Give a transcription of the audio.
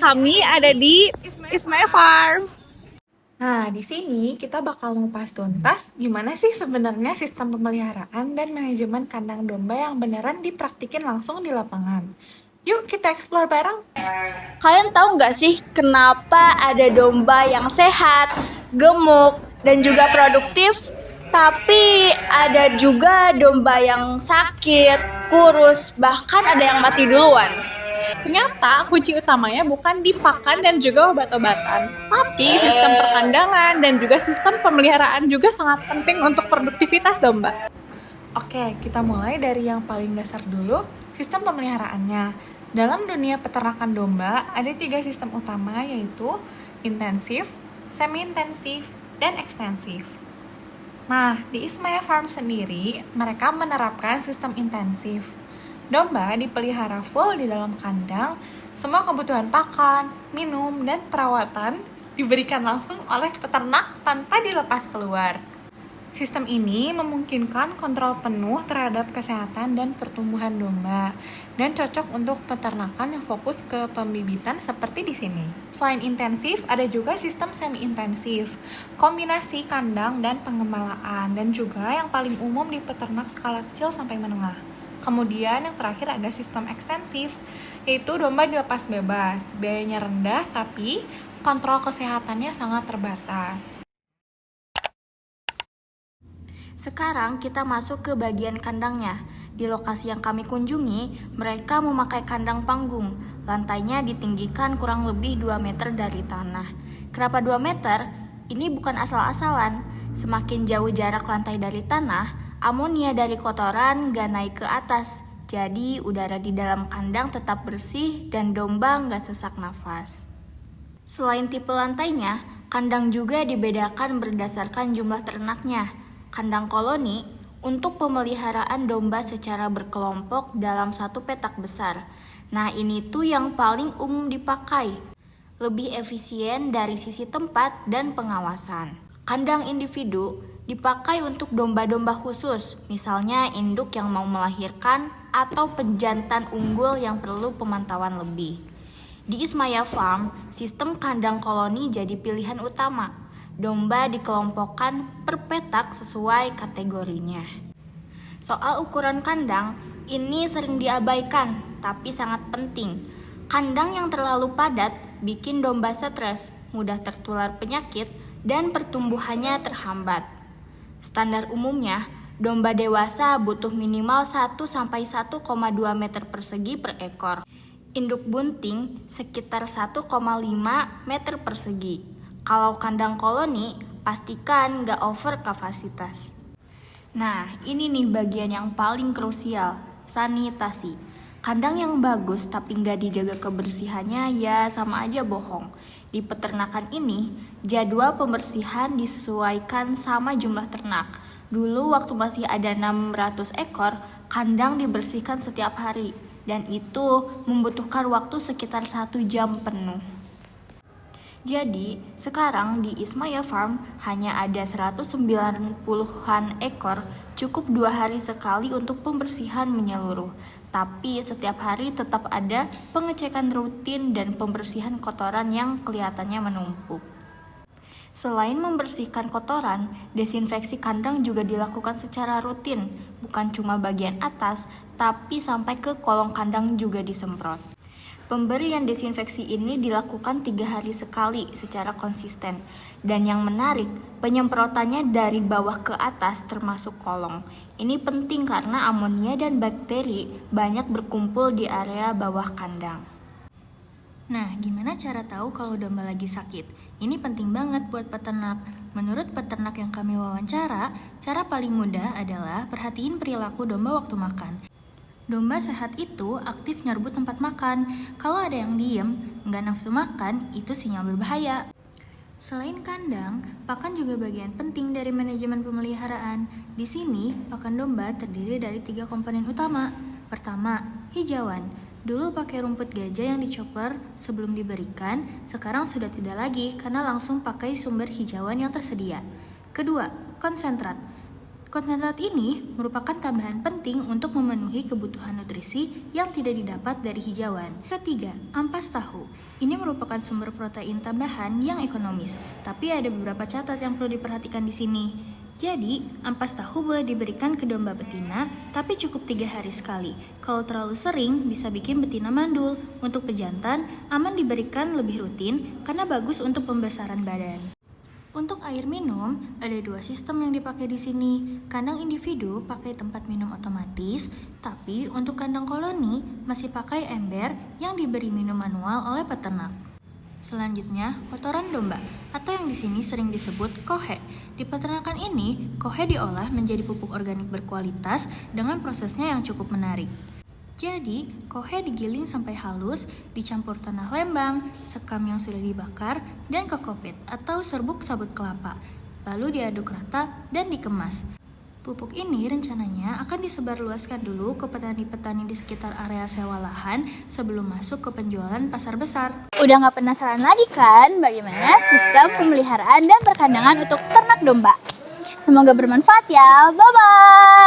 Kami ada di Ismail Farm. Nah, di sini kita bakal ngupas tuntas gimana sih sebenarnya sistem pemeliharaan dan manajemen kandang domba yang beneran dipraktikin langsung di lapangan. Yuk kita explore bareng. Kalian tahu nggak sih kenapa ada domba yang sehat, gemuk, dan juga produktif? Tapi ada juga domba yang sakit, kurus, bahkan ada yang mati duluan. Ternyata kunci utamanya bukan di pakan dan juga obat-obatan, tapi sistem perkandangan dan juga sistem pemeliharaan juga sangat penting untuk produktivitas domba. Oke, kita mulai dari yang paling dasar dulu, sistem pemeliharaannya. Dalam dunia peternakan domba, ada 3 sistem utama yaitu intensif, semi-intensif, dan ekstensif. Nah, di Ismail Farm sendiri, mereka menerapkan sistem intensif. Domba dipelihara full di dalam kandang, semua kebutuhan pakan, minum, dan perawatan diberikan langsung oleh peternak tanpa dilepas keluar. Sistem ini memungkinkan kontrol penuh terhadap kesehatan dan pertumbuhan domba dan cocok untuk peternakan yang fokus ke pembibitan seperti di sini. Selain intensif, ada juga sistem semi-intensif, kombinasi kandang dan pengembalaan, dan juga yang paling umum di peternak skala kecil sampai menengah. Kemudian yang terakhir ada sistem ekstensif, yaitu domba dilepas bebas, biayanya rendah tapi kontrol kesehatannya sangat terbatas. Sekarang kita masuk ke bagian kandangnya. Di lokasi yang kami kunjungi, mereka memakai kandang panggung. Lantainya ditinggikan kurang lebih 2 meter dari tanah. Kenapa 2 meter? Ini bukan asal-asalan. Semakin jauh jarak lantai dari tanah, amonia dari kotoran gak naik ke atas. Jadi udara di dalam kandang tetap bersih dan domba gak sesak nafas. Selain tipe lantainya, kandang juga dibedakan berdasarkan jumlah ternaknya. Kandang koloni untuk pemeliharaan domba secara berkelompok dalam satu petak besar. Nah, ini tuh yang paling umum dipakai. Lebih efisien dari sisi tempat dan pengawasan. Kandang individu dipakai untuk domba-domba khusus, misalnya induk yang mau melahirkan atau penjantan unggul yang perlu pemantauan lebih. Di Ismail Farm, sistem kandang koloni jadi pilihan utama. Domba dikelompokkan per petak sesuai kategorinya. Soal ukuran kandang, ini sering diabaikan, tapi sangat penting. Kandang yang terlalu padat bikin domba stres, mudah tertular penyakit, dan pertumbuhannya terhambat. Standar umumnya, domba dewasa butuh minimal 1-1,2 meter persegi per ekor. Induk bunting sekitar 1,5 meter persegi. Kalau kandang koloni, pastikan nggak over kapasitas. Nah, ini nih bagian yang paling krusial, sanitasi. Kandang yang bagus tapi nggak dijaga kebersihannya ya sama aja bohong. Di peternakan ini, jadwal pembersihan disesuaikan sama jumlah ternak. Dulu waktu masih ada 600 ekor, kandang dibersihkan setiap hari. Dan itu membutuhkan waktu sekitar 1 jam penuh. Jadi, sekarang di Ismail Farm hanya ada 190-an ekor, cukup 2 hari sekali untuk pembersihan menyeluruh. Tapi setiap hari tetap ada pengecekan rutin dan pembersihan kotoran yang kelihatannya menumpuk. Selain membersihkan kotoran, desinfeksi kandang juga dilakukan secara rutin, bukan cuma bagian atas, tapi sampai ke kolong kandang juga disemprot. Pemberian desinfeksi ini dilakukan 3 hari sekali secara konsisten. Dan yang menarik, penyemprotannya dari bawah ke atas termasuk kolong. Ini penting karena amonia dan bakteri banyak berkumpul di area bawah kandang. Nah, gimana cara tahu kalau domba lagi sakit? Ini penting banget buat peternak. Menurut peternak yang kami wawancara, cara paling mudah adalah perhatiin perilaku domba waktu makan. Domba sehat itu aktif nyerbu tempat makan. Kalau ada yang diem, nggak nafsu makan, itu sinyal berbahaya. Selain kandang, pakan juga bagian penting dari manajemen pemeliharaan. Di sini, pakan domba terdiri dari 3 komponen utama. Pertama, hijauan. Dulu pakai rumput gajah yang dicopper sebelum diberikan, sekarang sudah tidak lagi karena langsung pakai sumber hijauan yang tersedia. Kedua, konsentrat. Konsentrat ini merupakan tambahan penting untuk memenuhi kebutuhan nutrisi yang tidak didapat dari hijauan. Ketiga, ampas tahu. Ini merupakan sumber protein tambahan yang ekonomis, tapi ada beberapa catatan yang perlu diperhatikan di sini. Jadi, ampas tahu boleh diberikan ke domba betina, tapi cukup 3 hari sekali. Kalau terlalu sering, bisa bikin betina mandul. Untuk pejantan, aman diberikan lebih rutin karena bagus untuk pembesaran badan. Untuk air minum, ada 2 sistem yang dipakai di sini. Kandang individu pakai tempat minum otomatis, tapi untuk kandang koloni masih pakai ember yang diberi minum manual oleh peternak. Selanjutnya, kotoran domba atau yang di sini sering disebut kohe. Di peternakan ini, kohe diolah menjadi pupuk organik berkualitas dengan prosesnya yang cukup menarik. Jadi, kohe digiling sampai halus, dicampur tanah lembang, sekam yang sudah dibakar, dan kokopit atau serbuk sabut kelapa. Lalu diaduk rata dan dikemas. Pupuk ini rencananya akan disebarluaskan dulu ke petani-petani di sekitar area sewa lahan sebelum masuk ke penjualan pasar besar. Udah nggak penasaran lagi kan bagaimana sistem pemeliharaan dan perkandangan untuk ternak domba? Semoga bermanfaat ya. Bye-bye!